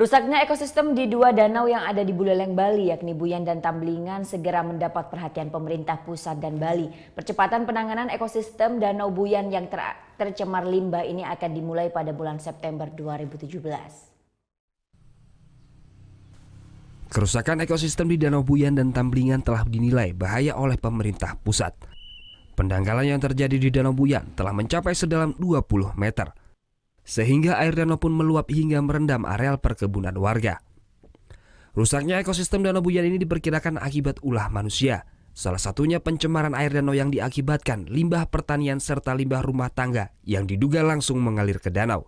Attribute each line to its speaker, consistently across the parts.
Speaker 1: Rusaknya ekosistem di dua danau yang ada di Buleleng, Bali, yakni Buyan dan Tamblingan, segera mendapat perhatian pemerintah pusat dan Bali. Percepatan penanganan ekosistem Danau Buyan yang tercemar limbah ini akan dimulai pada bulan September 2017.
Speaker 2: Kerusakan ekosistem di Danau Buyan dan Tamblingan telah dinilai bahaya oleh pemerintah pusat. Pendangkalan yang terjadi di Danau Buyan telah mencapai sedalam 20 meter. Sehingga air danau pun meluap hingga merendam areal perkebunan warga. Rusaknya ekosistem Danau Buyan ini diperkirakan akibat ulah manusia. Salah satunya pencemaran air danau yang diakibatkan limbah pertanian serta limbah rumah tangga yang diduga langsung mengalir ke danau.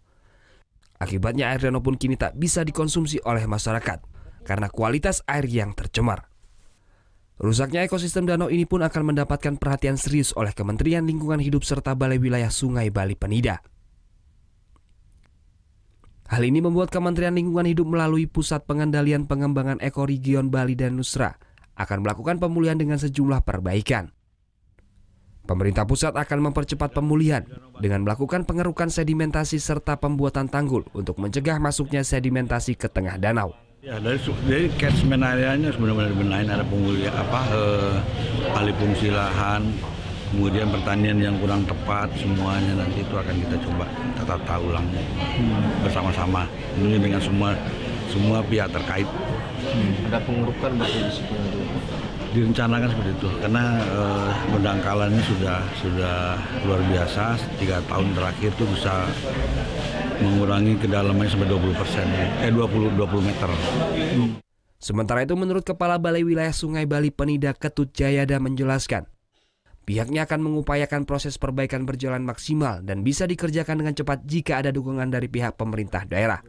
Speaker 2: Akibatnya air danau pun kini tak bisa dikonsumsi oleh masyarakat karena kualitas air yang tercemar. Rusaknya ekosistem danau ini pun akan mendapatkan perhatian serius oleh Kementerian Lingkungan Hidup serta Balai Wilayah Sungai Bali Penida. Hal ini membuat Kementerian Lingkungan Hidup melalui Pusat Pengendalian Pengembangan Ekoregion Bali dan Nusra akan melakukan pemulihan dengan sejumlah perbaikan. Pemerintah pusat akan mempercepat pemulihan dengan melakukan pengerukan sedimentasi serta pembuatan tanggul untuk mencegah masuknya sedimentasi ke tengah danau.
Speaker 3: Ya, dari catchment area-nya benar-benar benahin, ada pemulihan alih fungsi lahan, kemudian pertanian yang kurang tepat, semuanya nanti itu akan kita coba tata ulang bersama-sama. Ini dengan semua pihak terkait.
Speaker 4: Ada pengerukan berarti di situ?
Speaker 3: Direncanakan seperti itu, karena pendangkalannya sudah luar biasa. 3 tahun terakhir itu bisa mengurangi kedalamannya sampai 20 meter.
Speaker 2: Sementara itu menurut Kepala Balai Wilayah Sungai Bali Penida Ketut Jayada menjelaskan, pihaknya akan mengupayakan proses perbaikan berjalan maksimal dan bisa dikerjakan dengan cepat jika ada dukungan dari pihak pemerintah daerah.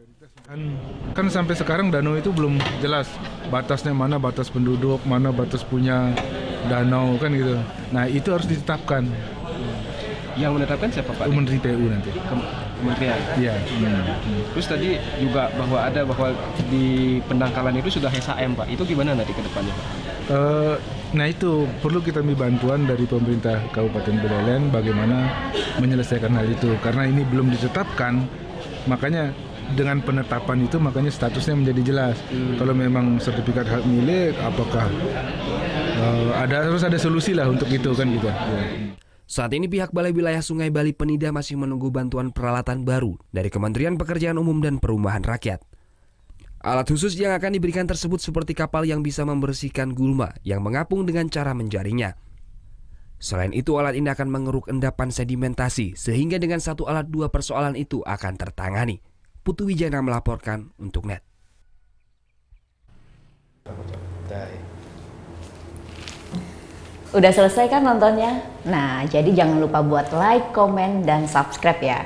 Speaker 5: Kan sampai sekarang danau itu belum jelas batasnya, mana batas penduduk, mana batas punya danau kan gitu. Nah itu harus ditetapkan.
Speaker 4: Yang menetapkan siapa Pak?
Speaker 5: Menteri PU nanti.
Speaker 4: Kementerian?
Speaker 5: Iya.
Speaker 4: Terus tadi juga bahwa di pendangkalan itu sudah SHM Pak, itu gimana nanti ke depannya Pak?
Speaker 5: Nah itu perlu kita minta bantuan dari pemerintah Kabupaten Buleleng bagaimana menyelesaikan hal itu. Karena ini belum ditetapkan, makanya dengan penetapan itu makanya statusnya menjadi jelas. Kalau memang sertifikat hak milik, apakah harus ada solusi lah untuk itu kan gitu. Ya.
Speaker 2: Saat ini pihak Balai Wilayah Sungai Bali Penida masih menunggu bantuan peralatan baru dari Kementerian Pekerjaan Umum dan Perumahan Rakyat. Alat khusus yang akan diberikan tersebut seperti kapal yang bisa membersihkan gulma yang mengapung dengan cara menjaringnya. Selain itu alat ini akan mengeruk endapan sedimentasi sehingga dengan satu alat 2 persoalan itu akan tertangani. Putu Wijana melaporkan untuk NET.
Speaker 1: Udah selesai kan nontonnya? Nah, jadi jangan lupa buat like, komen, dan subscribe ya.